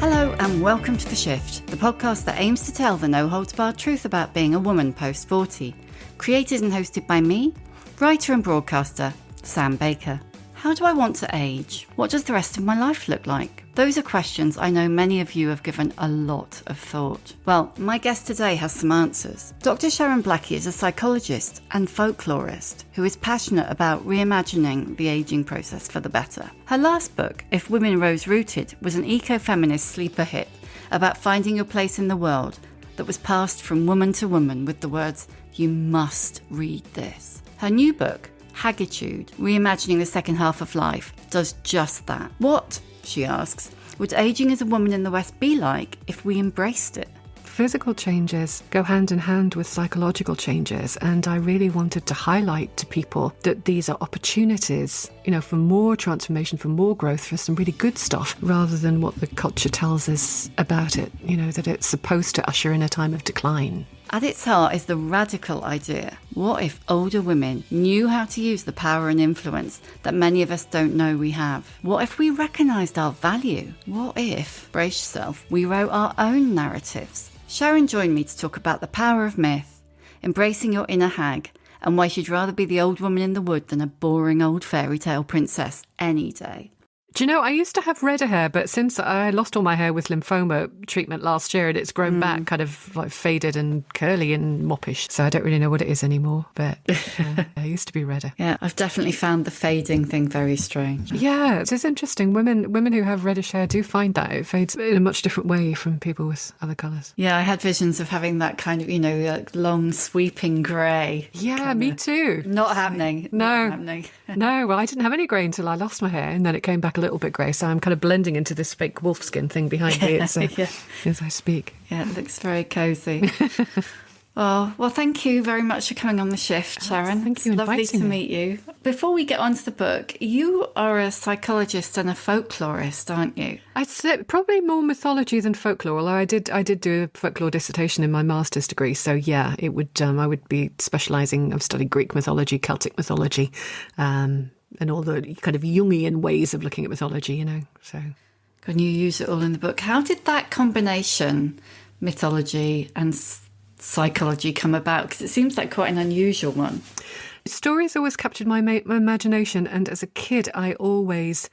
Hello and welcome to The Shift, the podcast that aims to tell the no-holds-barred truth about being a woman post-40. Created and hosted by me, writer and broadcaster, Sam Baker. How do I want to age? What does the rest of my life look like? Those are questions I know many of you have given a lot of thought. Well, my guest today has some answers. Dr. Sharon Blackie is a psychologist and folklorist who is passionate about reimagining the aging process for the better. Her last book, If Women Rose Rooted, was an ecofeminist sleeper hit about finding your place in the world that was passed from woman to woman with the words, "You must read this." Her new book, Hagitude, Reimagining the Second Half of Life, does just that. What, she asks, would aging as a woman in the West be like if we embraced it? Physical changes go hand in hand with psychological changes, and I really wanted to highlight to people that these are opportunities, for more transformation, for more growth, for some really good stuff, rather than what the culture tells us about it, that it's supposed to usher in a time of decline. At its heart is the radical idea. What if older women knew how to use the power and influence that many of us don't know we have? What if we recognised our value? What if, brace yourself, we wrote our own narratives? Sharon joined me to talk about the power of myth, embracing your inner hag, and why she'd rather be the old woman in the wood than a boring old fairy tale princess any day. Do you know, I used to have redder hair, but since I lost all my hair with lymphoma treatment last year, and it's grown back kind of like faded and curly and moppish. So I don't really know what it is anymore, but I used to be redder. Yeah, I've definitely found the fading thing very strange. Yeah, it's interesting. Women who have reddish hair do find that it fades in a much different way from people with other colours. Yeah, I had visions of having that kind of, like long sweeping grey. Yeah, me too. Not happening. No. Not happening. No, well, I didn't have any grey until I lost my hair, and then it came back a little bit grey, so I'm kind of blending into this fake wolfskin thing behind me as I speak. Yeah, it looks very cosy. Oh, well, thank you very much for coming on The Shift, Sharon. Thank you. It's lovely to meet you. Before we get on to the book, you are a psychologist and a folklorist, aren't you? I'd say probably more mythology than folklore, although I did do a folklore dissertation in my master's degree, so yeah, it would I would be specialising. I've studied Greek mythology, Celtic mythology, and all the kind of Jungian ways of looking at mythology, so. And you use it all in the book. How did that combination, mythology and psychology, come about? Because it seems like quite an unusual one. Stories always captured my imagination, and as a kid I always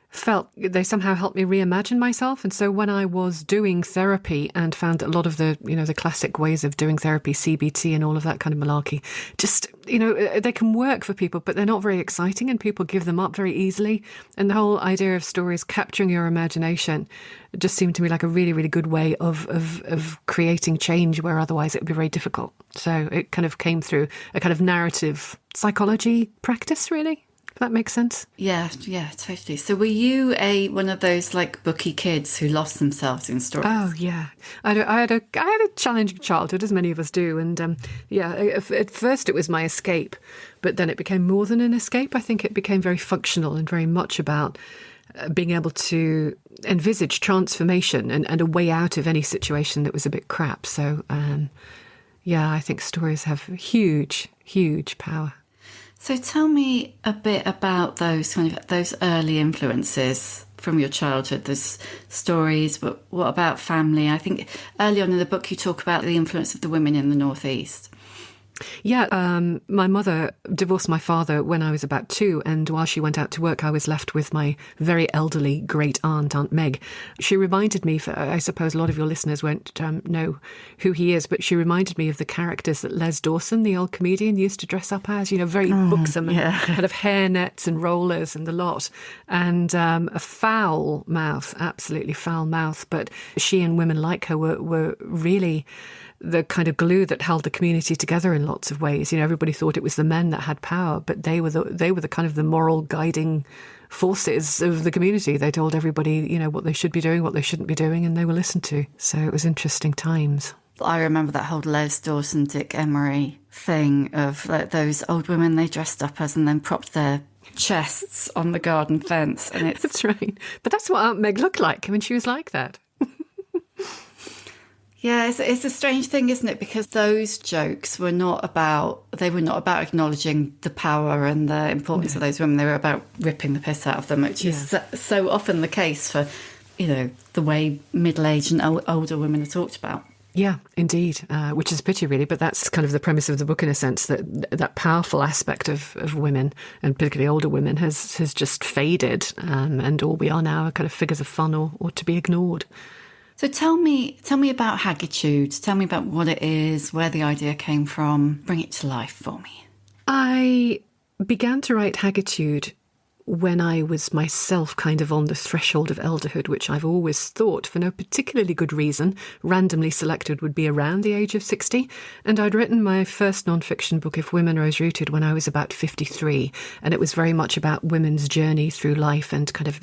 felt they somehow helped me reimagine myself. And so when I was doing therapy and found a lot of the, the classic ways of doing therapy, CBT and all of that kind of malarkey, just, they can work for people, but they're not very exciting and people give them up very easily. And the whole idea of stories capturing your imagination just seemed to me like a really, really good way of creating change where otherwise it would be very difficult. So it kind of came through a kind of narrative psychology practice, really. That makes sense? Yeah, totally. So were you one of those like booky kids who lost themselves in stories? Oh, yeah. I had a challenging childhood, as many of us do. And at first it was my escape, but then it became more than an escape. I think it became very functional and very much about being able to envisage transformation and a way out of any situation that was a bit crap. So, I think stories have huge, huge power. So tell me a bit about those early influences from your childhood. There's stories, but what about family? I think early on in the book you talk about the influence of the women in the Northeast. Yeah, my mother divorced my father when I was about 2, and while she went out to work, I was left with my very elderly great aunt, Aunt Meg. She reminded me, I suppose a lot of your listeners won't know who he is, but she reminded me of the characters that Les Dawson, the old comedian, used to dress up as, very buxom, and kind of hairnets and rollers and the lot, and a foul mouth, absolutely foul mouth. But she and women like her were really the kind of glue that held the community together in lots of ways. Everybody thought it was the men that had power, but they were the kind of the moral guiding forces of the community. They told everybody, what they should be doing, what they shouldn't be doing, and they were listened to. So it was interesting times. I remember that whole Les Dawson, Dick Emery thing of like those old women they dressed up as and then propped their chests on the garden fence. And That's right. But that's what Aunt Meg looked like. I mean, she was like that. Yeah, it's a strange thing, isn't it? Because those jokes were not about acknowledging the power and the importance of those women. They were about ripping the piss out of them, which is so often the case for the way middle-aged and older women are talked about. Yeah, indeed, which is a pity, really. But that's kind of the premise of the book, in a sense, that powerful aspect of women, and particularly older women, has just faded, and all we are now are kind of figures of fun or to be ignored. So tell me about Hagitude. Tell me about what it is, where the idea came from. Bring it to life for me. I began to write Hagitude when I was myself kind of on the threshold of elderhood, which I've always thought, for no particularly good reason, randomly selected would be around the age of 60. And I'd written my first non-fiction book, If Women Rose Rooted, when I was about 53. And it was very much about women's journey through life and kind of,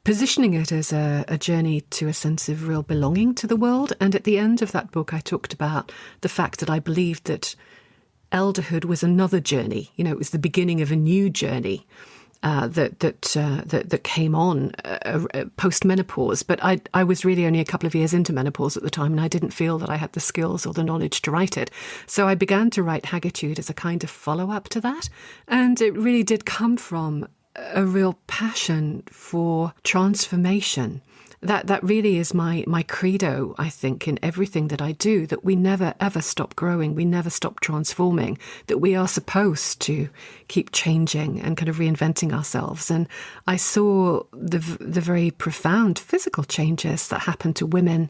positioning it as a journey to a sense of real belonging to the world. And at the end of that book, I talked about the fact that I believed that elderhood was another journey. It was the beginning of a new journey. That came on post-menopause. But I was really only a couple of years into menopause at the time, and I didn't feel that I had the skills or the knowledge to write it. So I began to write Hagitude as a kind of follow-up to that. And it really did come from a real passion for transformation. That really is my credo, I think, in everything that I do, that we never, ever stop growing. We never stop transforming, that we are supposed to keep changing and kind of reinventing ourselves. And I saw the very profound physical changes that happen to women,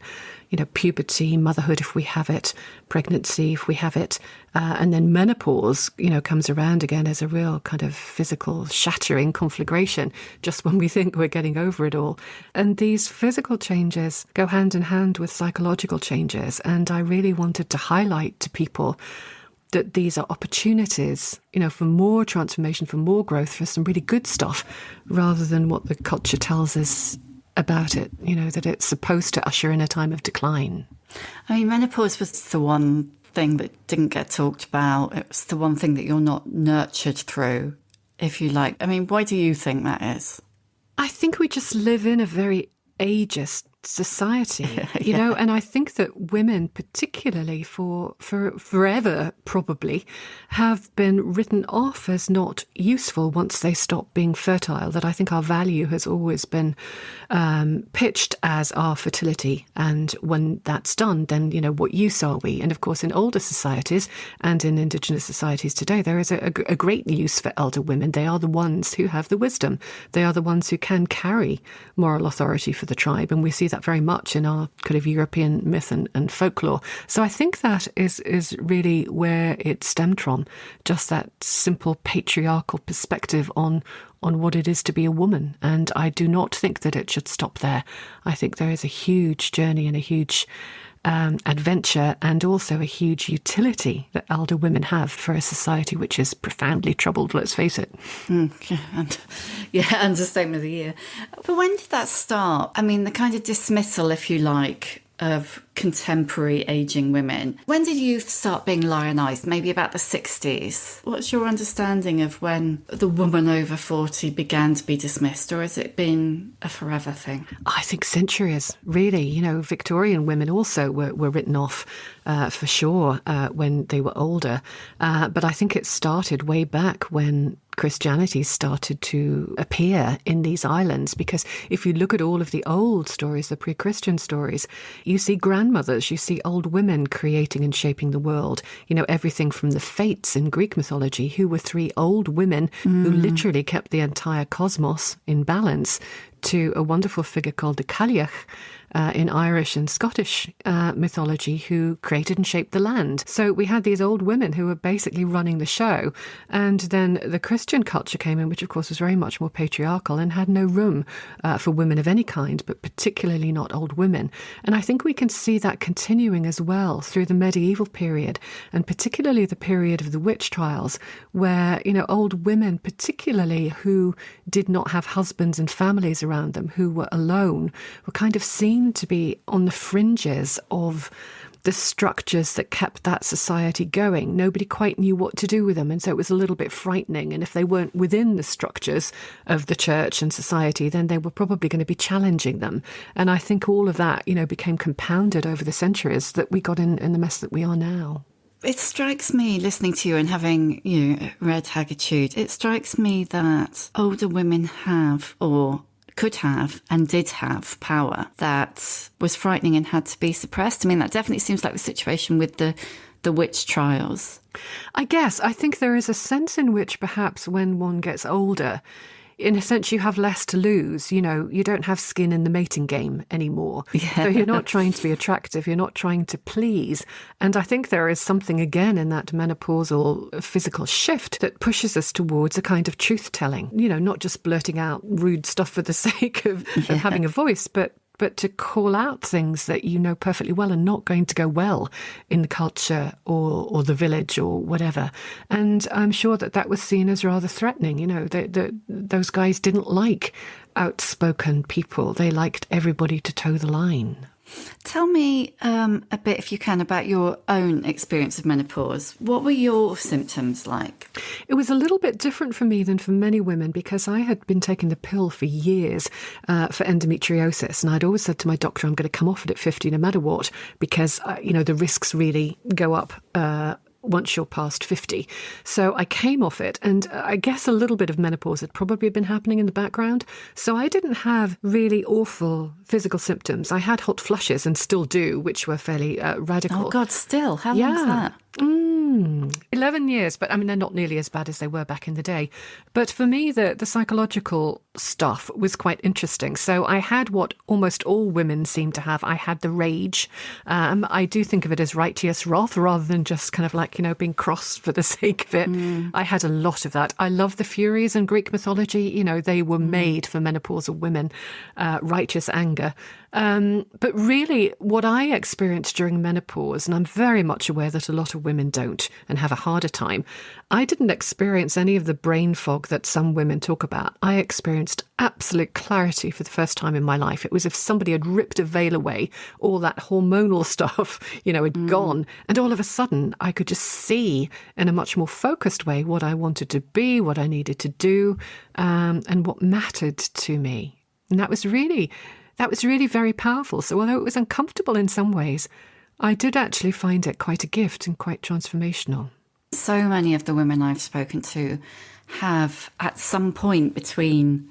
puberty, motherhood, if we have it, pregnancy, if we have it, and then menopause, comes around again as a real kind of physical shattering conflagration, just when we think we're getting over it all. And these physical changes go hand in hand with psychological changes. And I really wanted to highlight to people that these are opportunities, for more transformation, for more growth, for some really good stuff, rather than what the culture tells us about it, that it's supposed to usher in a time of decline. I mean, menopause was the one thing that didn't get talked about. It was the one thing that you're not nurtured through, if you like. I mean, why do you think that is? I think we just live in a very ageist society, Yeah. and I think that women, particularly for forever probably, have been written off as not useful once they stop being fertile. That I think our value has always been pitched as our fertility, and when that's done, then what use are we? And of course, in older societies and in Indigenous societies today, there is a great use for elder women. They are the ones who have the wisdom. They are the ones who can carry moral authority for the tribe, and we see that very much in our kind of European myth and folklore. So I think that is really where it stemmed from, just that simple patriarchal perspective on what it is to be a woman. And I do not think that it should stop there. I think there is a huge journey and a huge adventure, and also a huge utility that elder women have for a society which is profoundly troubled, let's face it. Understatement of the year. But when did that start? I mean, the kind of dismissal, if you like, of contemporary ageing women. When did youth start being lionised? Maybe about the 60s. What's your understanding of when the woman over 40 began to be dismissed, or has it been a forever thing? I think centuries, really. Victorian women also were written off for sure when they were older. But I think it started way back when Christianity started to appear in these islands, because if you look at all of the old stories, the pre-Christian stories, you see grandmothers, you see old women creating and shaping the world. Everything from the Fates in Greek mythology, who were three old women who literally kept the entire cosmos in balance, to a wonderful figure called the Cailleach in Irish and Scottish mythology, who created and shaped the land. So we had these old women who were basically running the show. And then the Christian culture came in, which of course was very much more patriarchal and had no room for women of any kind, but particularly not old women. And I think we can see that continuing as well through the medieval period, and particularly the period of the witch trials, where, old women, particularly who did not have husbands and families around them, who were alone, were kind of seen to be on the fringes of the structures that kept that society going. Nobody quite knew what to do with them, and so it was a little bit frightening. And if they weren't within the structures of the church and society, then they were probably going to be challenging them. And I think all of that, became compounded over the centuries that we got in the mess that we are now. It strikes me, listening to you and having read Hagitude, it strikes me that older women have, or could have and did have power that was frightening and had to be suppressed. I mean, that definitely seems like the situation with the witch trials. I think there is a sense in which perhaps when one gets older, in a sense, you have less to lose. You know, you don't have skin in the mating game anymore. Yeah. So you're not trying to be attractive. You're not trying to please. And I think there is something, again, in that menopausal physical shift that pushes us towards a kind of truth-telling. You know, not just blurting out rude stuff for the sake of having a voice, but to call out things that you know perfectly well are not going to go well in the culture or the village or whatever. And I'm sure that was seen as rather threatening. You know, those guys didn't like outspoken people. They liked everybody to toe the line. Tell me a bit, if you can, about your own experience of menopause. What were your symptoms like? It was a little bit different for me than for many women because I had been taking the pill for years for endometriosis. And I'd always said to my doctor, I'm going to come off it at 50 no matter what, because, the risks really go up once you're past 50. So I came off it, and I guess a little bit of menopause had probably been happening in the background. So I didn't have really awful physical symptoms. I had hot flushes and still do, which were fairly radical. Oh God, still? How long is that? 11 years, but I mean, they're not nearly as bad as they were back in the day. But for me, the psychological stuff was quite interesting. So I had what almost all women seem to have. I had the rage. I do think of it as righteous wrath rather than just kind of like, being cross for the sake of it. I had a lot of that. I love the Furies in Greek mythology. They were made for menopausal women, righteous anger. But really, what I experienced during menopause, and I'm very much aware that a lot of women don't and have a harder time, I didn't experience any of the brain fog that some women talk about. I experienced absolute clarity for the first time in my life. It was as if somebody had ripped a veil away, all that hormonal stuff, had gone. And all of a sudden, I could just see in a much more focused way what I wanted to be, what I needed to do, and what mattered to me. And that was really very powerful. So although it was uncomfortable in some ways, I did actually find it quite a gift and quite transformational. So many of the women I've spoken to have, at some point between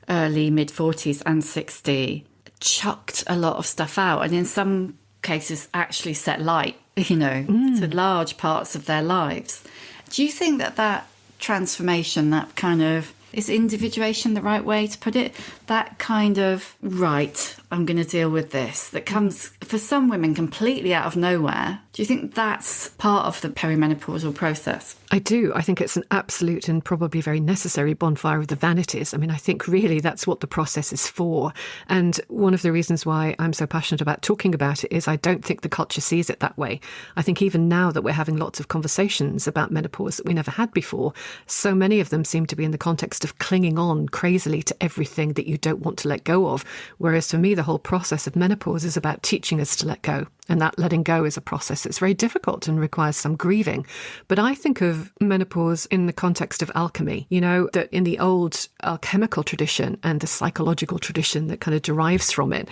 early, mid-40s and 60, chucked a lot of stuff out, and in some cases actually set light, to large parts of their lives. Do you think that transformation, that kind of, is individuation the right way to put it? That kind of, right, I'm going to deal with this, that comes for some women completely out of nowhere. Do you think that's part of the perimenopausal process? I do. I think it's an absolute and probably very necessary bonfire of the vanities. I mean, I think really that's what the process is for. And one of the reasons why I'm so passionate about talking about it is I don't think the culture sees it that way. I think even now that we're having lots of conversations about menopause that we never had before, so many of them seem to be in the context of clinging on crazily to everything that you don't want to let go of. Whereas for me, the whole process of menopause is about teaching us to let go. And that letting go is a process that's very difficult and requires some grieving. But I think of menopause in the context of alchemy, that in the old alchemical tradition and the psychological tradition that kind of derives from it,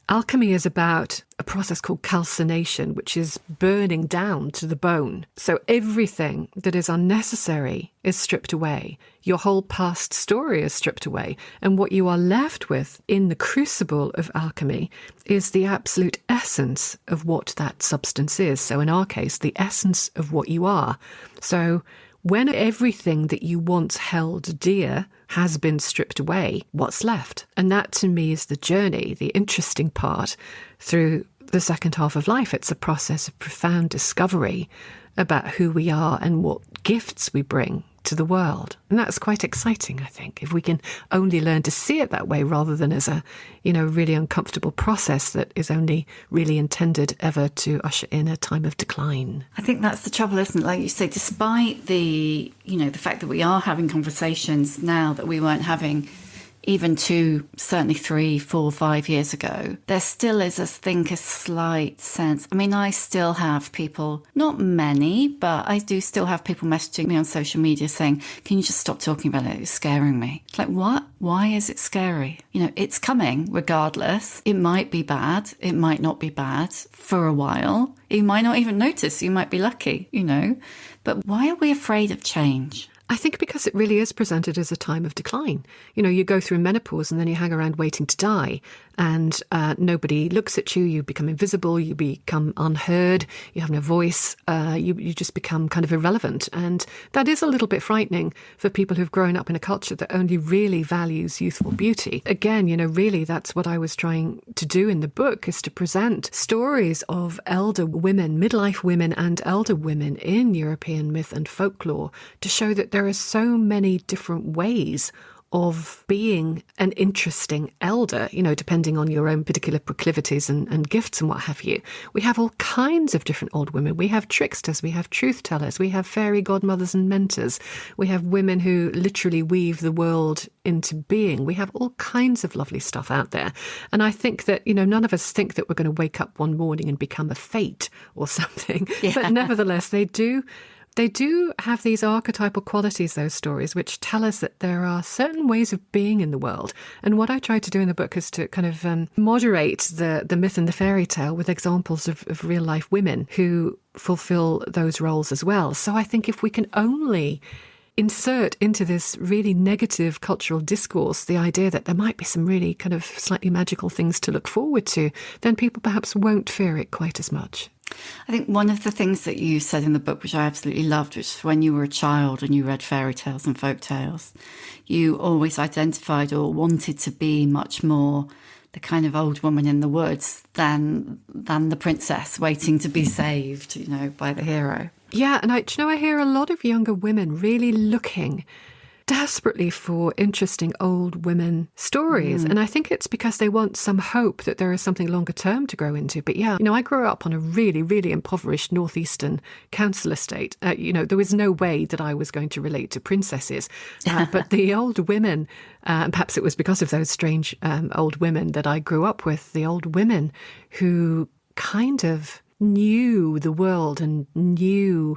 alchemy is about a process called calcination, which is burning down to the bone. So everything that is unnecessary is stripped away. Your whole past story is stripped away. And what you are left with in the crucible of alchemy is the absolute essence of what that substance is. So in our case, the essence of what you are. So when everything that you once held dear has been stripped away, what's left? And that to me is the journey, the interesting part through the second half of life. It's a process of profound discovery about who we are and what gifts we bring to the world. And that's quite exciting, I think, if we can only learn to see it that way rather than as a, really uncomfortable process that is only really intended ever to usher in a time of decline. I think that's the trouble, isn't it? Like you say, despite the fact that we are having conversations now that we weren't having even 2, certainly 3, 4, 5 years ago, there still is, a slight sense. I mean, I still have people, not many, but I do still have people messaging me on social media saying, can you just stop talking about it? It's scaring me. It's like, what? Why is it scary? It's coming regardless. It might be bad. It might not be bad for a while. You might not even notice. You might be lucky, But why are we afraid of change? I think because it really is presented as a time of decline. You know, you go through menopause and then you hang around waiting to die, and nobody looks at you, you become invisible, you become unheard, you have no voice, you just become kind of irrelevant. And that is a little bit frightening for people who've grown up in a culture that only really values youthful beauty. Again, you know, really that's what I was trying to do in the book, is to present stories of elder women, midlife women and elder women in European myth and folklore, to show that there are so many different ways of being an interesting elder, you know, depending on your own particular proclivities and gifts and what have you. We have all kinds of different old women. We have tricksters, we have truth tellers, we have fairy godmothers and mentors. We have women who literally weave the world into being. We have all kinds of lovely stuff out there. And I think that, you know, none of us think that we're going to wake up one morning and become a fate or something. Yeah. But nevertheless, they do have these archetypal qualities, those stories, which tell us that there are certain ways of being in the world. And what I try to do in the book is to kind of moderate the myth and the fairy tale with examples of real life women who fulfill those roles as well. So I think if we can only insert into this really negative cultural discourse the idea that there might be some really kind of slightly magical things to look forward to, then people perhaps won't fear it quite as much. I think one of the things that you said in the book, which I absolutely loved, was when you were a child and you read fairy tales and folk tales, you always identified or wanted to be much more the kind of old woman in the woods than the princess waiting to be saved, you know, by the hero. Yeah, and I hear a lot of younger women really looking desperately for interesting old women stories. And I think it's because they want some hope that there is something longer term to grow into. But yeah, you know, I grew up on a really, really impoverished northeastern council estate. You know, there was no way that I was going to relate to princesses. But the old women, and perhaps it was because of those strange old women that I grew up with, the old women who kind of knew the world and knew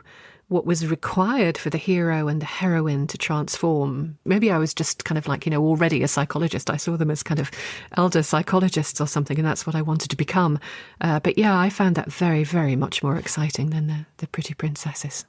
what was required for the hero and the heroine to transform. Maybe I was just kind of like, you know, already a psychologist. I saw them as kind of elder psychologists or something, and that's what I wanted to become. But yeah, I found that very, very much more exciting than the pretty princesses.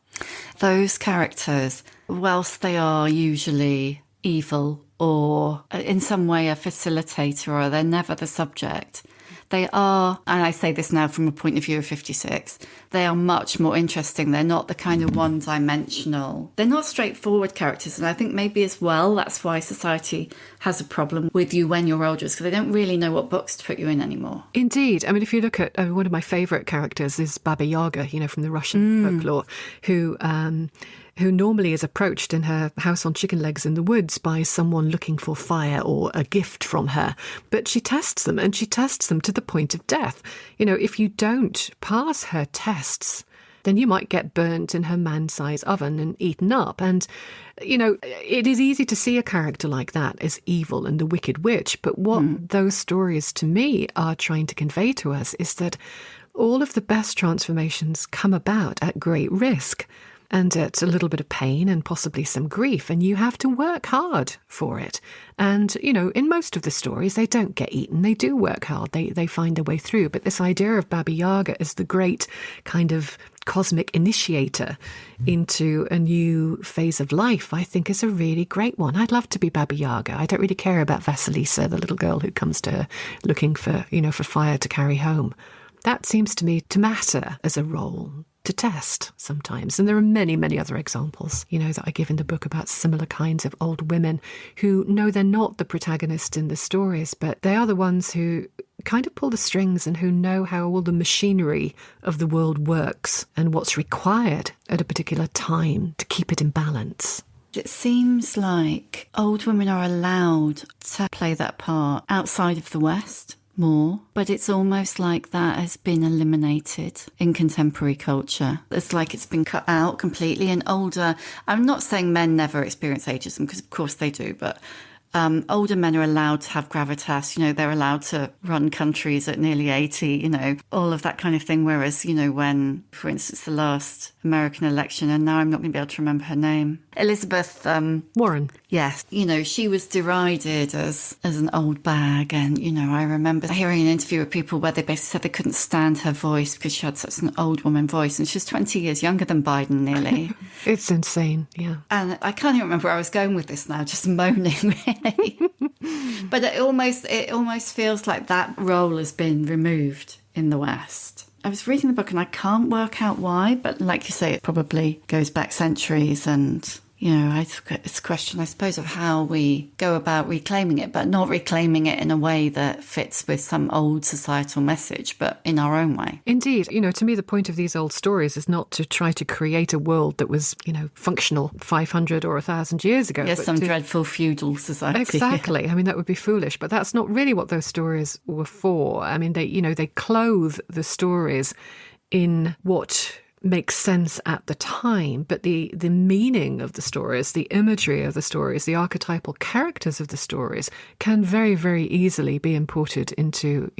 Those characters, whilst they are usually evil or in some way a facilitator, or they're never the subject, they are, and I say this now from a point of view of 56, they are much more interesting. They're not the kind of one-dimensional. They're not straightforward characters. And I think maybe as well, that's why society has a problem with you when you're older, because they don't really know what books to put you in anymore. Indeed. I mean, if you look at one of my favourite characters is Baba Yaga, you know, from the Russian folklore, who normally is approached in her house on chicken legs in the woods by someone looking for fire or a gift from her. But she tests them, and she tests them to the point of death. You know, if you don't pass her tests, then you might get burnt in her man-size oven and eaten up. And, you know, it is easy to see a character like that as evil and the wicked witch. But what those stories to me are trying to convey to us is that all of the best transformations come about at great risk and at a little bit of pain and possibly some grief, and you have to work hard for it. And, you know, in most of the stories, they don't get eaten. They do work hard. They find their way through. But this idea of Baba Yaga as the great kind of cosmic initiator into a new phase of life, I think is a really great one. I'd love to be Baba Yaga. I don't really care about Vasilisa, the little girl who comes to her looking for, you know, for fire to carry home. That seems to me to matter as a role to test sometimes. And there are many, many other examples, you know, that I give in the book about similar kinds of old women who know they're not the protagonist in the stories, but they are the ones who kind of pull the strings and who know how all the machinery of the world works and what's required at a particular time to keep it in balance. It seems like old women are allowed to play that part outside of the West more, but it's almost like that has been eliminated in contemporary culture. It's like it's been cut out completely. And older, I'm not saying men never experience ageism, because of course they do, but older men are allowed to have gravitas, they're allowed to run countries at nearly 80, all of that kind of thing. Whereas, when, for instance, the last American election, and now I'm not going to be able to remember her name, Elizabeth Warren. Yes. She was derided as an old bag. And, I remember hearing an interview with people where they basically said they couldn't stand her voice because she had such an old woman voice. And she's 20 years younger than Biden, nearly. It's insane, yeah. And I can't even remember where I was going with this now, just moaning, really. But it almost feels like that role has been removed in the West. I was reading the book and I can't work out why, but like you say, it probably goes back centuries. And, it's a question, I suppose, of how we go about reclaiming it, but not reclaiming it in a way that fits with some old societal message, but in our own way. Indeed. To me, the point of these old stories is not to try to create a world that was, functional 500 or 1,000 years ago. Yes, some dreadful feudal society. Exactly. I mean, that would be foolish, but that's not really what those stories were for. I mean, they clothe the stories in what makes sense at the time, but the meaning of the stories, the imagery of the stories, the archetypal characters of the stories can very, very easily be imported into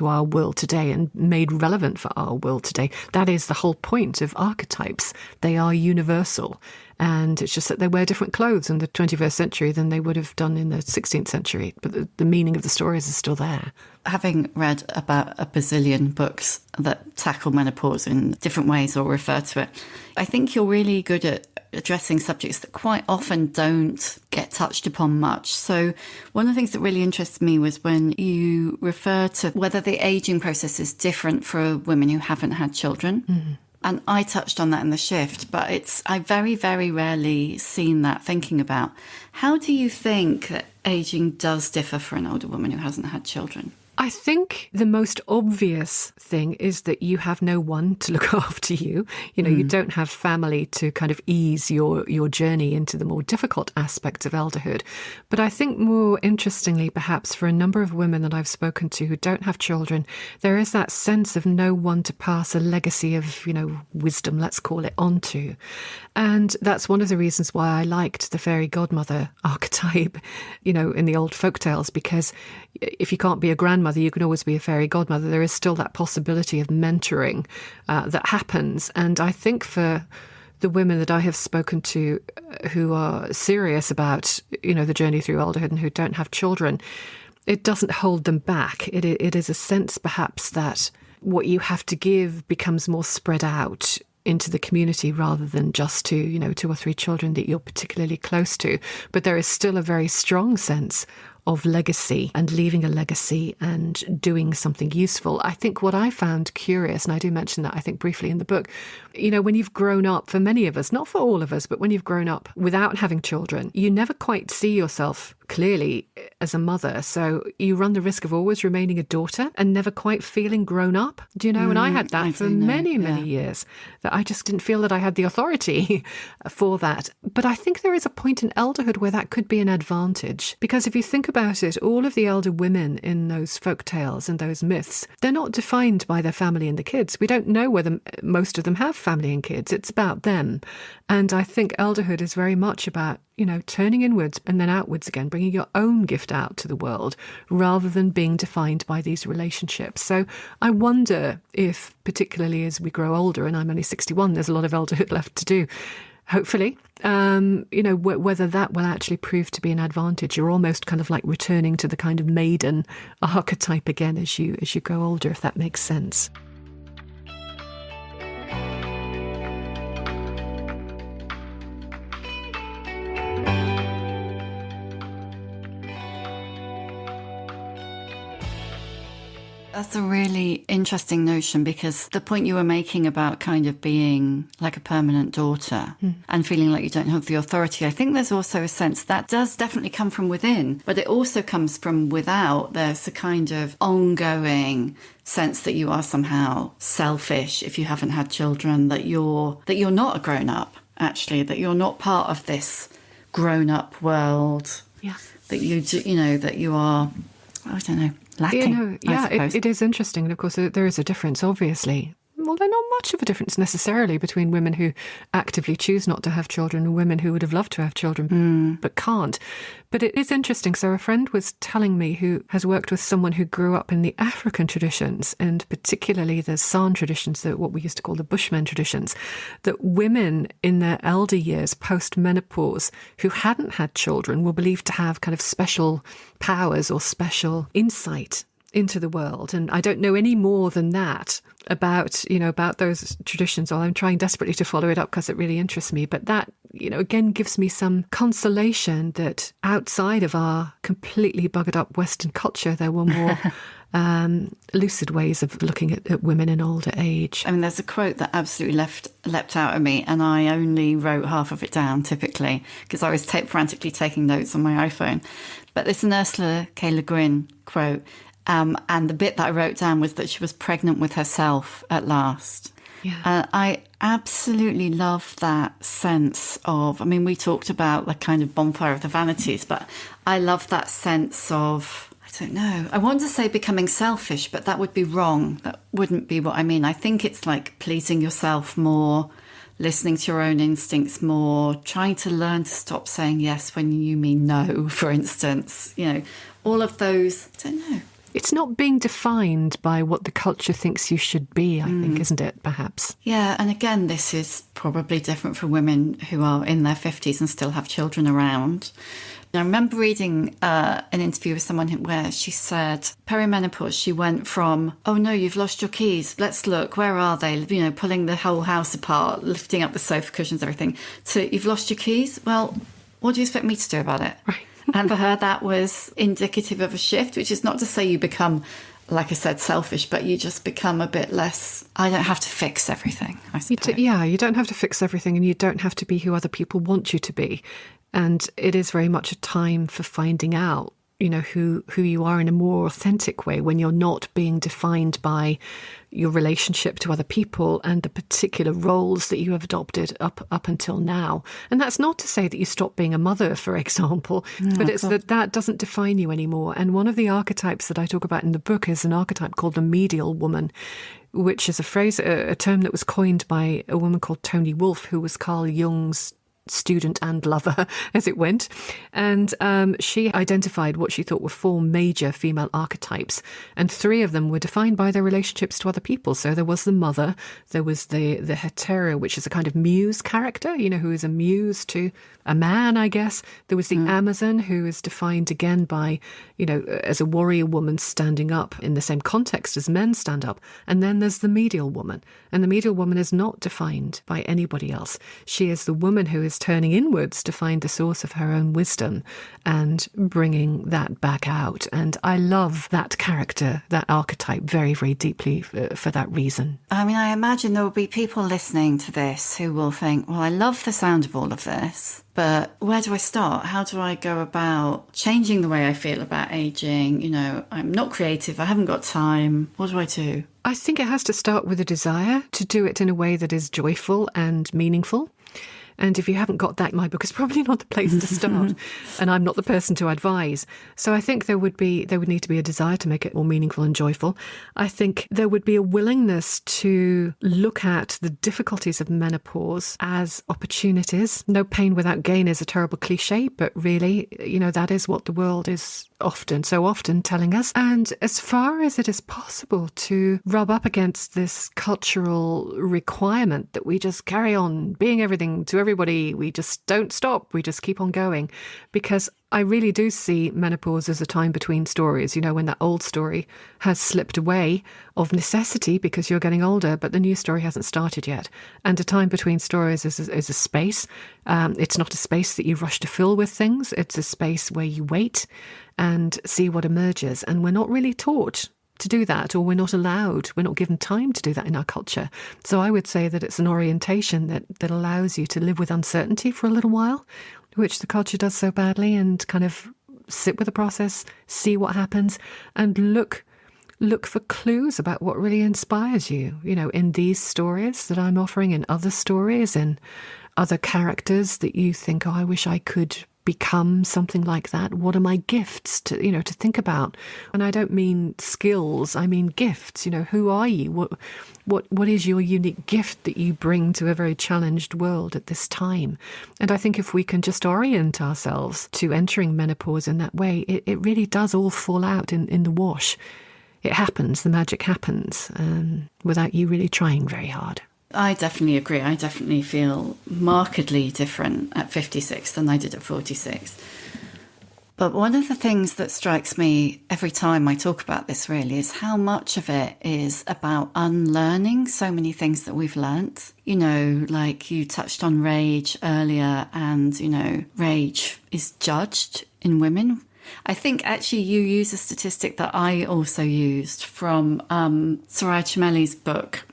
our world today and made relevant for our world today. That is the whole point of archetypes. They are universal. And it's just that they wear different clothes in the 21st century than they would have done in the 16th century. But the meaning of the stories is still there. Having read about a bazillion books that tackle menopause in different ways or refer to it, I think you're really good at addressing subjects that quite often don't get touched upon much. So one of the things that really interested me was when you refer to whether the ageing process is different for women who haven't had children. Mm-hmm. And I touched on that in The Shift, but I've very, very rarely seen that thinking about. How do you think that ageing does differ for an older woman who hasn't had children? I think the most obvious thing is that you have no one to look after you. You don't have family to kind of ease your journey into the more difficult aspects of elderhood. But I think more interestingly, perhaps for a number of women that I've spoken to who don't have children, there is that sense of no one to pass a legacy of, wisdom, let's call it, onto. And that's one of the reasons why I liked the fairy godmother archetype, in the old folktales, because if you can't be a grandmother, you can always be a fairy godmother. There is still that possibility of mentoring that happens. And I think for the women that I have spoken to who are serious about, the journey through elderhood and who don't have children, it doesn't hold them back. It is a sense perhaps that what you have to give becomes more spread out into the community rather than just to, 2 or 3 children that you're particularly close to. But there is still a very strong sense of legacy and leaving a legacy and doing something useful. I think what I found curious, and I do mention that I think briefly in the book, when you've grown up, for many of us, not for all of us, but when you've grown up without having children, you never quite see yourself clearly as a mother. So you run the risk of always remaining a daughter and never quite feeling grown up. Do you know? And I had that for many years, that I just didn't feel that I had the authority for that. But I think there is a point in elderhood where that could be an advantage. Because if you think about it, all of the elder women in those folk tales and those myths, they're not defined by their family and the kids. We don't know whether most of them have family and kids. It's about them. And I think elderhood is very much about, turning inwards and then outwards again, bringing your own gift out to the world rather than being defined by these relationships. So I wonder if, particularly as we grow older, and I'm only 61, there's a lot of elderhood left to do, hopefully, whether that will actually prove to be an advantage. You're almost kind of like returning to the kind of maiden archetype again as you grow older, if that makes sense. That's a really interesting notion, because the point you were making about kind of being like a permanent daughter and feeling like you don't have the authority, I think there's also a sense that does definitely come from within, but it also comes from without. There's a kind of ongoing sense that you are somehow selfish if you haven't had children, that you're not a grown-up, actually, that you're not part of this grown-up world. Yeah. That that you are, I don't know, lacking. It is interesting. And of course, there is a difference, obviously. Well, they're not much of a difference necessarily between women who actively choose not to have children and women who would have loved to have children but can't. But it is interesting. So a friend was telling me, who has worked with someone who grew up in the African traditions, and particularly the San traditions, what we used to call the Bushmen traditions, that women in their elder years, post-menopause, who hadn't had children were believed to have kind of special powers or special insight into the world. And I don't know any more than that about those traditions. Or I'm trying desperately to follow it up because it really interests me. But that, again, gives me some consolation that outside of our completely buggered up Western culture, there were more lucid ways of looking at women in older age. I mean, there's a quote that absolutely leapt out at me, and I only wrote half of it down typically because I was frantically taking notes on my iPhone. But it's an Ursula K. Le Guin quote. And the bit that I wrote down was that she was pregnant with herself at last. Yeah. I absolutely love that sense of, I mean, we talked about the kind of bonfire of the vanities, but I love that sense of, I don't know, I want to say becoming selfish, but that would be wrong. That wouldn't be what I mean. I think it's like pleasing yourself more, listening to your own instincts more, trying to learn to stop saying yes when you mean no, for instance. All of those, I don't know. It's not being defined by what the culture thinks you should be, I think, isn't it, perhaps? Yeah, and again, this is probably different for women who are in their 50s and still have children around. I remember reading an interview with someone where she said, perimenopause, she went from, oh no, you've lost your keys, let's look, where are they? Pulling the whole house apart, lifting up the sofa cushions, everything, to you've lost your keys? Well, what do you expect me to do about it? Right. And for her, that was indicative of a shift, which is not to say you become, like I said, selfish, but you just become a bit less, I don't have to fix everything, I suppose. You don't have to fix everything, and you don't have to be who other people want you to be. And it is very much a time for finding out, who you are in a more authentic way when you're not being defined by your relationship to other people and the particular roles that you have adopted up until now. And that's not to say that you stop being a mother, for example, but it's that doesn't define you anymore. And one of the archetypes that I talk about in the book is an archetype called the medial woman, which is a term that was coined by a woman called Toni Wolff, who was Carl Jung's student and lover, as it went. And she identified what she thought were 4 major female archetypes, and 3 of them were defined by their relationships to other people. So there was the mother, there was the hetero, which is a kind of muse character, who is a muse to a man, I guess. There was the Amazon, who is defined again by, as a warrior woman standing up in the same context as men stand up. And then there's the medial woman. And the medial woman is not defined by anybody else. She is the woman who is turning inwards to find the source of her own wisdom and bringing that back out. And I love that character, that archetype, very, very deeply for that reason. I mean, I imagine there will be people listening to this who will think, well, I love the sound of all of this, but where do I start? How do I go about changing the way I feel about aging? I'm not creative. I haven't got time. What do I do? I think it has to start with a desire to do it in a way that is joyful and meaningful. And if you haven't got that, my book is probably not the place to start. And I'm not the person to advise. So I think there would need to be a desire to make it more meaningful and joyful. I think there would be a willingness to look at the difficulties of menopause as opportunities. No pain without gain is a terrible cliche, but really, that is what the world is so often telling us. And as far as it is possible to rub up against this cultural requirement that we just carry on being everything to everybody, we just don't stop, we just keep on going. Because I really do see menopause as a time between stories, when that old story has slipped away of necessity because you're getting older, but the new story hasn't started yet. And a time between stories is a space. It's not a space that you rush to fill with things. It's a space where you wait and see what emerges. And we're not really taught to do that, or we're not given time to do that in our culture. So I would say that it's an orientation that allows you to live with uncertainty for a little while, which the culture does so badly, and kind of sit with the process, see what happens, and look for clues about what really inspires you, in these stories that I'm offering, in other stories, in other characters that you think, oh, I wish I could become something like that? What are my gifts to think about? And I don't mean skills, I mean gifts. Who are you? What is your unique gift that you bring to a very challenged world at this time? And I think if we can just orient ourselves to entering menopause in that way, it really does all fall out in the wash. It happens, the magic happens, without you really trying very hard. I definitely agree. I definitely feel markedly different at 56 than I did at 46. But one of the things that strikes me every time I talk about this really is how much of it is about unlearning so many things that we've learnt. Like you touched on rage earlier, and, rage is judged in women. I think actually you use a statistic that I also used from Soraya Chemeli's book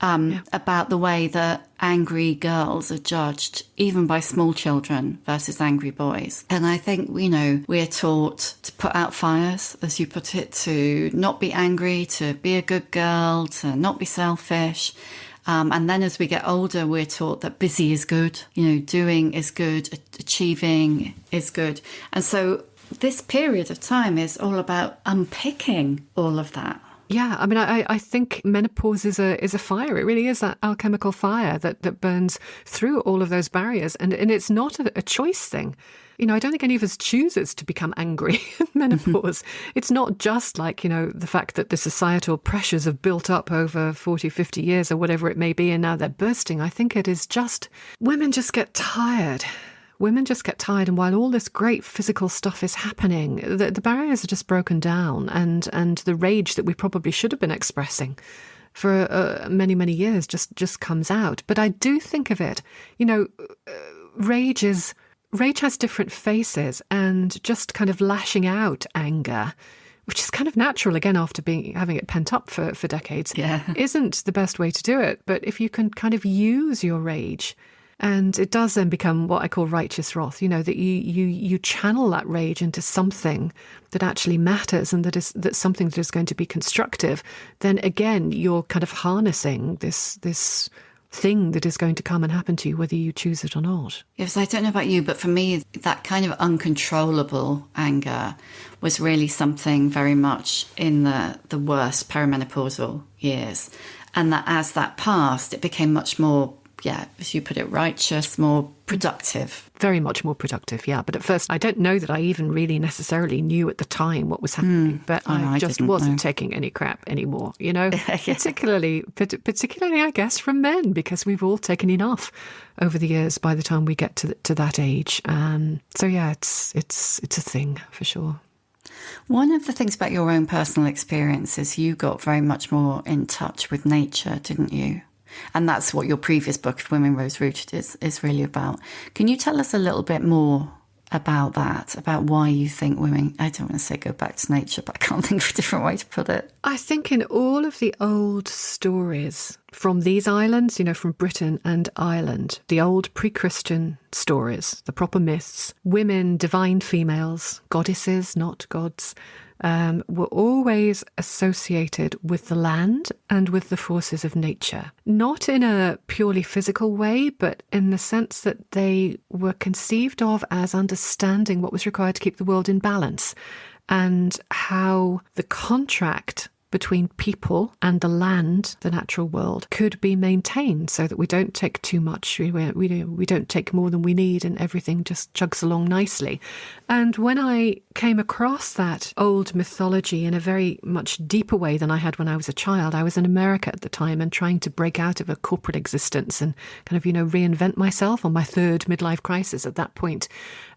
about the way that angry girls are judged even by small children versus angry boys. And I think, we're taught to put out fires, as you put it, to not be angry, to be a good girl, to not be selfish. And then as we get older, we're taught that busy is good, doing is good, achieving is good. And so this period of time is all about unpicking all of that. Yeah, I mean, I think menopause is a fire. It really is that alchemical fire that burns through all of those barriers. And it's not a choice thing. I don't think any of us chooses to become angry in menopause. It's not just like, the fact that the societal pressures have built up over 40, 50 years or whatever it may be, and now they're bursting. I think it is just, women just get tired. Women just get tired, and while all this great physical stuff is happening, the barriers are just broken down, and the rage that we probably should have been expressing for many, many years just comes out. But I do think of it, rage has different faces, and just kind of lashing out anger, which is kind of natural again after having it pent up for decades, isn't the best way to do it. But if you can kind of use your rage, and it does then become what I call righteous wrath, that you channel that rage into something that actually matters, and that's something that is going to be constructive, then again, you're kind of harnessing this thing that is going to come and happen to you, whether you choose it or not. Yes, I don't know about you, but for me, that kind of uncontrollable anger was really something very much in the worst perimenopausal years. And that as that passed, it became much more, as you put it, righteous, more productive. Very much more productive, yeah. But at first, I don't know that I even really necessarily knew at the time what was happening. But I just wasn't taking any crap anymore, particularly, I guess, from men, because we've all taken enough over the years by the time we get to that age. So, yeah, it's a thing for sure. One of the things about your own personal experience is you got very much more in touch with nature, didn't you? And that's what your previous book, Women Rose Rooted, is really about. Can you tell us a little bit more about that, about why you think women, I don't want to say go back to nature, but I can't think of a different way to put it. I think in all of the old stories from these islands, from Britain and Ireland, the old pre-Christian stories, the proper myths, women, divine females, goddesses, not gods, were always associated with the land and with the forces of nature. Not in a purely physical way, but in the sense that they were conceived of as understanding what was required to keep the world in balance, and how the contract between people and the land, the natural world, could be maintained so that we don't take too much, we don't take more than we need, and everything just chugs along nicely. And when I came across that old mythology in a very much deeper way than I had when I was a child, I was in America at the time and trying to break out of a corporate existence and kind of, reinvent myself on my third midlife crisis at that point.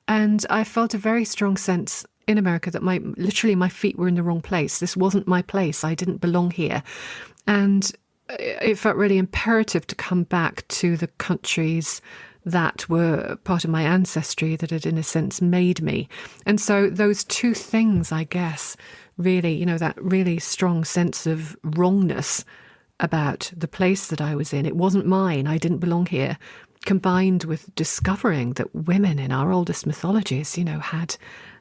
And I felt a very strong sense in America that my feet were in the wrong place. This wasn't my place. I didn't belong here. And it felt really imperative to come back to the countries that were part of my ancestry, that had in a sense made me. And so those two things, I guess, really, that really strong sense of wrongness about the place that I was in. It wasn't mine. I didn't belong here. Combined with discovering that women in our oldest mythologies,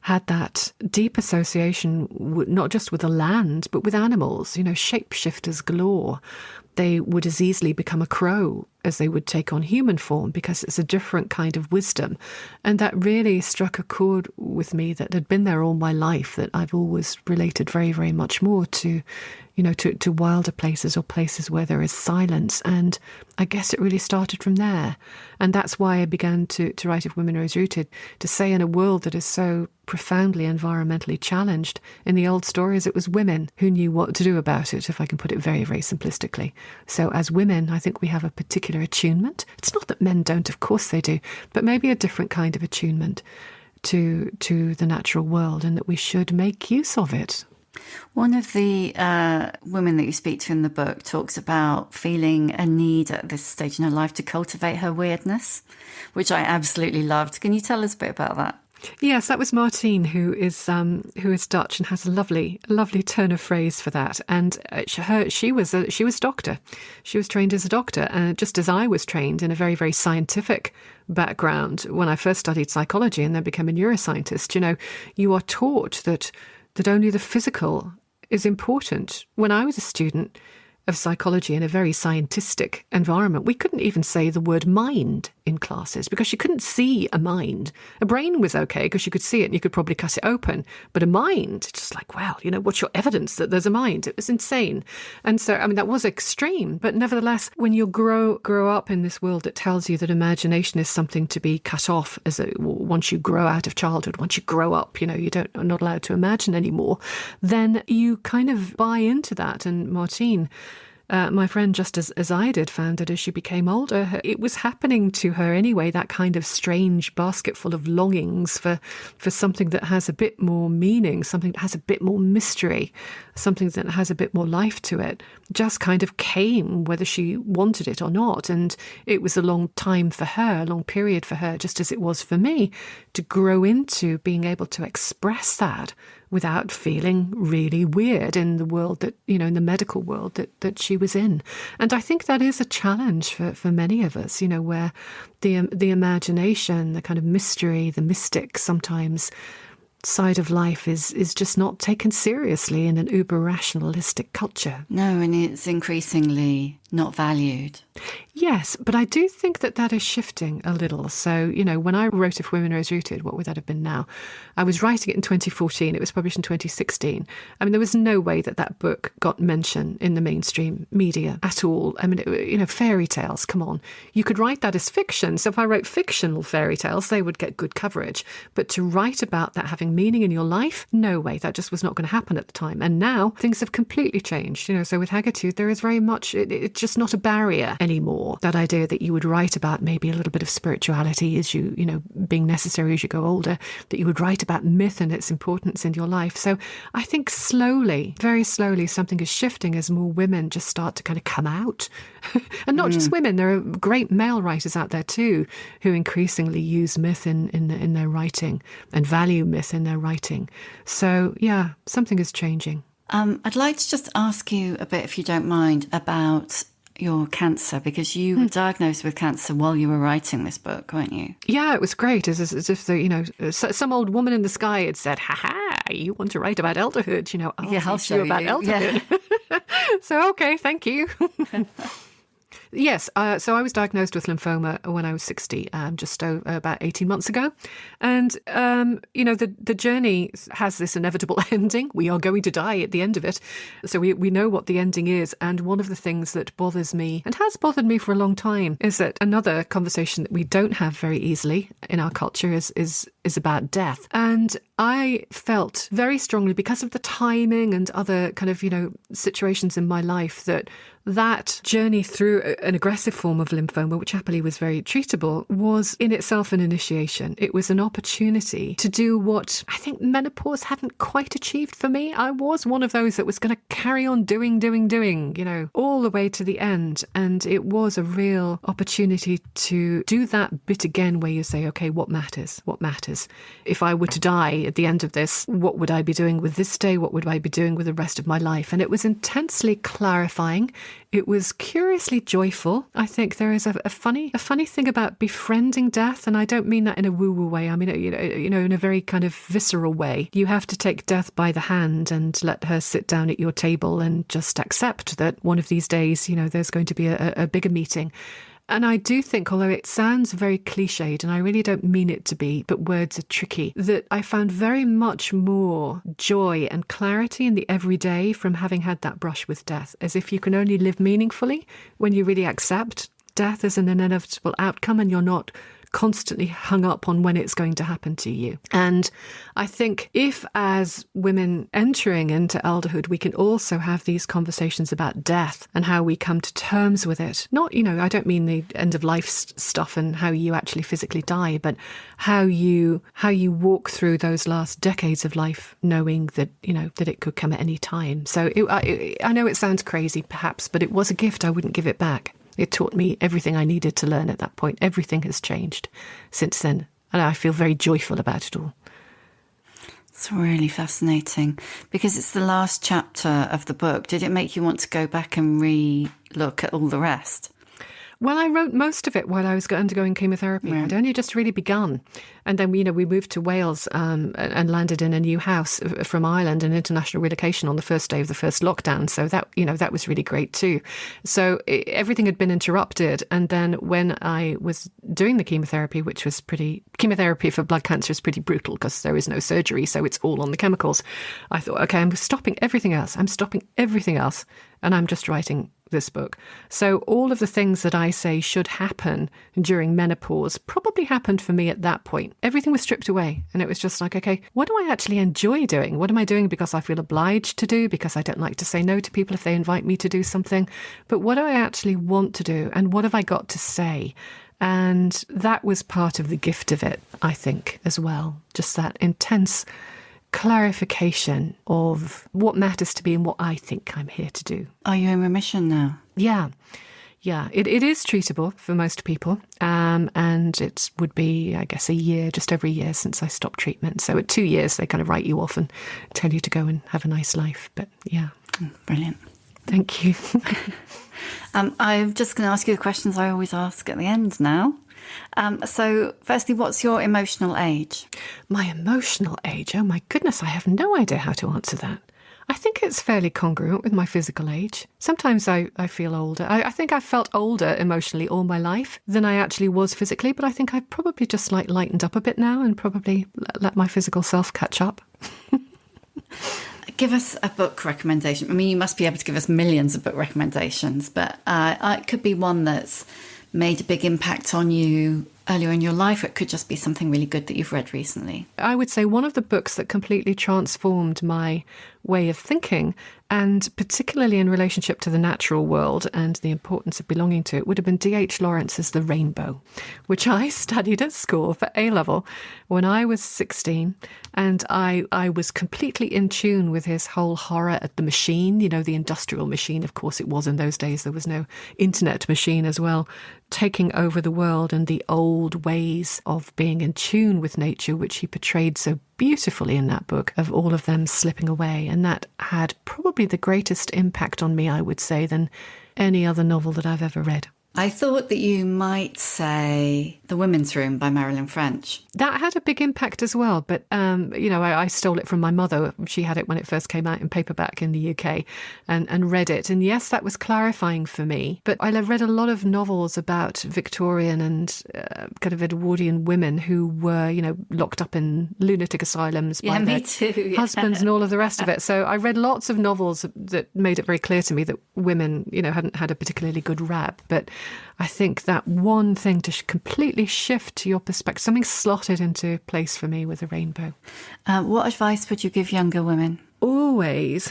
had that deep association, not just with the land, but with animals, shapeshifters galore. They would as easily become a crow as they would take on human form, because it's a different kind of wisdom. And that really struck a chord with me that had been there all my life, that I've always related very, very much more to, to wilder places, or places where there is silence. And I guess it really started from there. And that's why I began to write If Women Rose Rooted, to say in a world that is so profoundly environmentally challenged, in the old stories it was women who knew what to do about it, if I can put it very, very simplistically. So as women, I think we have a particular attunement. It's not that men don't, of course they do, but maybe a different kind of attunement to the natural world, and that we should make use of it. One of the women that you speak to in the book talks about feeling a need at this stage in her life to cultivate her weirdness, which I absolutely loved. Can you tell us a bit about that? Yes, that was Martine, who is Dutch and has a lovely turn of phrase for that. And she was doctor. She was trained as a doctor, just as I was trained in a very, very scientific background when I first studied psychology and then became a neuroscientist. You are taught that only the physical is important. When I was a student of psychology in a very scientistic environment, we couldn't even say the word mind in classes because you couldn't see a mind. A brain was okay because you could see it and you could probably cut it open. But a mind, just like, wow, what's your evidence that there's a mind? It was insane. And so, that was extreme. But nevertheless, when you grow up in this world that tells you that imagination is something to be cut off once you grow out of childhood, once you grow up, you're not allowed to imagine anymore, then you kind of buy into that. And Martine, my friend, just as I did, found that as she became older, it was happening to her anyway, that kind of strange basket full of longings for something that has a bit more meaning, something that has a bit more mystery, something that has a bit more life to it, just kind of came whether she wanted it or not. And it was a long time for her, a long period for her, just as it was for me, to grow into being able to express that without feeling really weird in the world that, in the medical world that she was in. And I think that is a challenge for many of us, where the imagination, the kind of mystery, the mystic sometimes side of life is just not taken seriously in an uber rationalistic culture. No, and it's increasingly not valued. Yes, but I do think that is shifting a little. So, when I wrote If Women Rose Rooted, what would that have been now? I was writing it in 2014. It was published in 2016. There was no way that book got mention in the mainstream media at all. Fairy tales, come on. You could write that as fiction. So if I wrote fictional fairy tales, they would get good coverage. But to write about that having meaning in your life, no way. That just was not going to happen at the time. And now things have completely changed. So with Hagitude, there is very much, it's just not a barrier anymore. That idea that you would write about maybe a little bit of spirituality as being necessary as you go older, that you would write about myth and its importance in your life. So I think slowly, very slowly, something is shifting as more women just start to kind of come out. And not just women, there are great male writers out there too, who increasingly use myth in their writing and value myth in their writing. So yeah, something is changing. I'd like to just ask you a bit, if you don't mind, about your cancer, because you were diagnosed with cancer while you were writing this book, weren't you? Yeah, it was great. As if some old woman in the sky had said, "Ha, you want to write about elderhood? I'll teach you about elderhood." Yeah. So, okay, thank you. Yes, so I was diagnosed with lymphoma when I was 60, just about 18 months ago. And, the journey has this inevitable ending. We are going to die at the end of it. So we know what the ending is. And one of the things that bothers me, and has bothered me for a long time, is that another conversation that we don't have very easily in our culture is about death. And I felt very strongly, because of the timing and other kind of, situations in my life, that journey through an aggressive form of lymphoma, which happily was very treatable, was in itself an initiation. It was an opportunity to do what I think menopause hadn't quite achieved for me. I was one of those that was going to carry on doing, all the way to the end. And it was a real opportunity to do that bit again where you say, okay, what matters? What matters? If I were to die at the end of this, what would I be doing with this day? What would I be doing with the rest of my life? And it was intensely clarifying. It was curiously joyful. I think there is a funny thing about befriending death, and I don't mean that in a woo-woo way. I mean, in a very kind of visceral way. You have to take death by the hand and let her sit down at your table and just accept that one of these days, there's going to be a bigger meeting. And I do think, although it sounds very cliched, and I really don't mean it to be, but words are tricky, that I found very much more joy and clarity in the everyday from having had that brush with death, as if you can only live meaningfully when you really accept death as an inevitable outcome and you're not constantly hung up on when it's going to happen to you. And I think if, as women entering into elderhood, we can also have these conversations about death and how we come to terms with it. Not, I don't mean the end of life stuff and how you actually physically die, but how you walk through those last decades of life knowing that, that it could come at any time. So I know it sounds crazy perhaps, but it was a gift. I wouldn't give it back. It taught me everything I needed to learn at that point. Everything has changed since then, and I feel very joyful about it all. It's really fascinating because it's the last chapter of the book. Did it make you want to go back and re-look at all the rest? Well, I wrote most of it while I was undergoing chemotherapy. Right. I'd only just really begun. And then, we moved to Wales and landed in a new house from Ireland, an international relocation on the first day of the first lockdown. So that, that was really great too. So everything had been interrupted. And then when I was doing the chemotherapy, chemotherapy for blood cancer is pretty brutal because there is no surgery. So it's all on the chemicals. I thought, okay, I'm stopping everything else. And I'm just writing this book. So all of the things that I say should happen during menopause probably happened for me at that point. Everything was stripped away. And it was just like, okay, what do I actually enjoy doing? What am I doing because I feel obliged to do? Because I don't like to say no to people if they invite me to do something. But what do I actually want to do? And what have I got to say? And that was part of the gift of it, I think, as well. Just that intense clarification of what matters to me and what I think I'm here to do. Are you in remission now? Yeah. It is treatable for most people. And it would be, I guess, just over a year since I stopped treatment. So at 2 years, they kind of write you off and tell you to go and have a nice life. But yeah. Brilliant. Thank you. I'm just going to ask you the questions I always ask at the end now. So firstly, what's your emotional age? My emotional age? Oh my goodness, I have no idea how to answer that. I think it's fairly congruent with my physical age. Sometimes I feel older. I think I've felt older emotionally all my life than I actually was physically, but I think I've probably just lightened up a bit now and probably let my physical self catch up. Give us a book recommendation. I mean, you must be able to give us millions of book recommendations, but it could be one that's made a big impact on you earlier in your life. It could just be something really good that you've read recently. I would say one of the books that completely transformed my way of thinking, and particularly in relationship to the natural world and the importance of belonging to it, would have been D.H. Lawrence's The Rainbow, which I studied at school for A-level when I was 16. And I was completely in tune with his whole horror at the machine, the industrial machine. Of course, it was in those days. There was no internet machine as well, taking over the world, and the old ways of being in tune with nature, which he portrayed so beautifully in that book, of all of them slipping away. And that had probably the greatest impact on me, I would say, than any other novel that I've ever read. I thought that you might say The Women's Room by Marilyn French. That had a big impact as well. But, I stole it from my mother. She had it when it first came out in paperback in the UK and read it. And yes, that was clarifying for me. But I read a lot of novels about Victorian and kind of Edwardian women who were, locked up in lunatic asylums by their husbands and all of the rest of it. So I read lots of novels that made it very clear to me that women, hadn't had a particularly good rap. But I think that one thing to completely shift your perspective, something slotted into place for me with The Rainbow. What advice would you give younger women? Always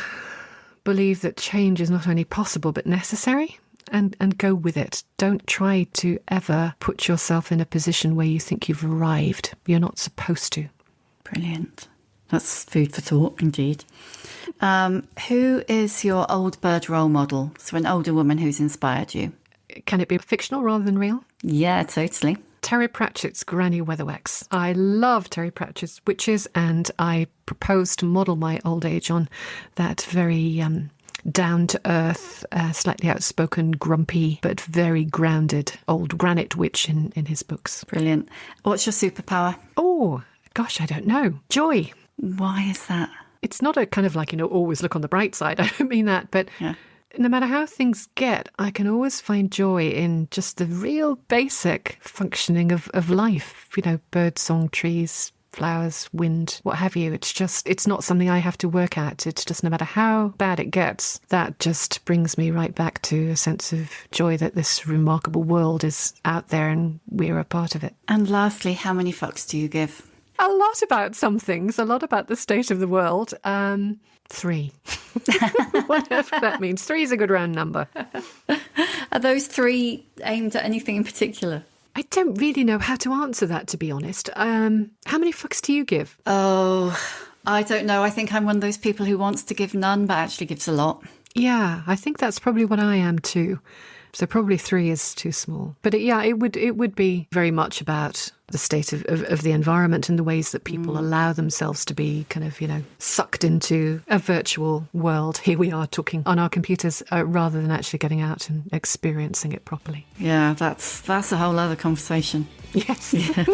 believe that change is not only possible but necessary, and go with it. Don't try to ever put yourself in a position where you think you've arrived. You're not supposed to. Brilliant. That's food for thought, indeed. Who is your old bird role model? So an older woman who's inspired you. Can it be fictional rather than real? Yeah, totally. Terry Pratchett's Granny Weatherwax. I love Terry Pratchett's witches, and I propose to model my old age on that very down-to-earth, slightly outspoken, grumpy, but very grounded old granite witch in his books. Brilliant. What's your superpower? Oh, gosh, I don't know. Joy. Why is that? It's not a kind of always look on the bright side. I don't mean that, but... Yeah. no matter how things get, I can always find joy in just the real basic functioning of life. You know, birdsong, trees, flowers, wind, what have you. It's not something I have to work at. It's just no matter how bad it gets, that just brings me right back to a sense of joy that this remarkable world is out there and we're a part of it. And lastly, how many fucks do you give? A lot about some things, a lot about the state of the world. 3. Whatever that means. 3 is a good round number. Are those 3 aimed at anything in particular? I don't really know how to answer that, to be honest. How many fucks do you give? Oh, I don't know. I think I'm one of those people who wants to give none, but actually gives a lot. Yeah, I think that's probably what I am too. So probably 3 is too small. But it would be very much about the state of the environment and the ways that people allow themselves to be kind of, sucked into a virtual world. Here we are talking on our computers rather than actually getting out and experiencing it properly. Yeah, that's a whole other conversation. Yes. Yeah.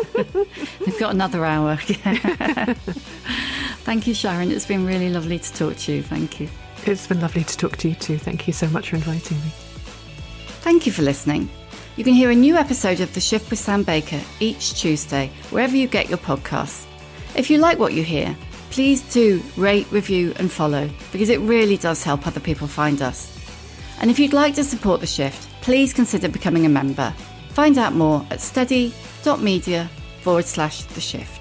We've got another hour. Thank you, Sharon. It's been really lovely to talk to you. Thank you. It's been lovely to talk to you too. Thank you so much for inviting me. Thank you for listening. You can hear a new episode of The Shift with Sam Baker each Tuesday, wherever you get your podcasts. If you like what you hear, please do rate, review and follow, because it really does help other people find us. And if you'd like to support The Shift, please consider becoming a member. Find out more at steady.media/The Shift.